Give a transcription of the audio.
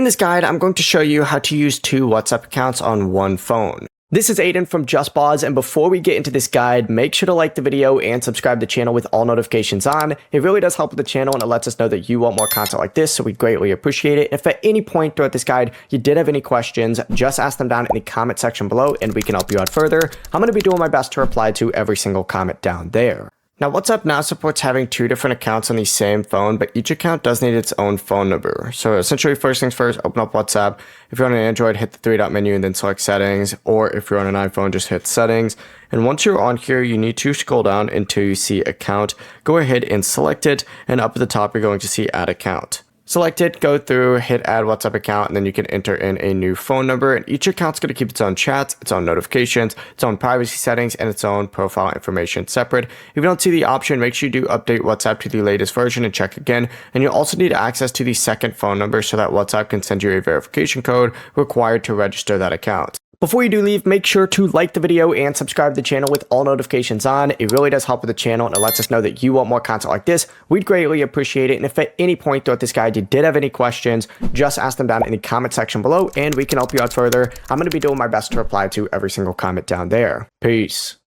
In this guide, I'm going to show you how to use 2 WhatsApp accounts on one phone. This is Aiden from JustBoz, and before we get into this guide, make sure to like the video and subscribe to the channel with all notifications on. It really does help with the channel, and it lets us know that you want more content like this, so we greatly appreciate it. If at any point throughout this guide you did have any questions, just ask them down in the comment section below and we can help you out further. I'm going to be doing my best to reply to every single comment down there. Now, WhatsApp now supports having 2 different accounts on the same phone, but each account does need its own phone number. So essentially, first things first, open up WhatsApp. If you're on an Android, hit the 3-dot menu and then select settings. Or if you're on an iPhone, just hit settings. And once you're on here, you need to scroll down until you see account. Go ahead and select it. And up at the top, you're going to see add account. Select it, go through, hit add WhatsApp account, and then you can enter in a new phone number. And each account's going to keep its own chats, its own notifications, its own privacy settings, and its own profile information separate. If you don't see the option, make sure you do update WhatsApp to the latest version and check again. And you'll also need access to the second phone number so that WhatsApp can send you a verification code required to register that account. Before you do leave, make sure to like the video and subscribe to the channel with all notifications on. It really does help with the channel and it lets us know that you want more content like this. We'd greatly appreciate it. And if at any point throughout this guide you did have any questions, just ask them down in the comment section below and we can help you out further. I'm going to be doing my best to reply to every single comment down there. Peace.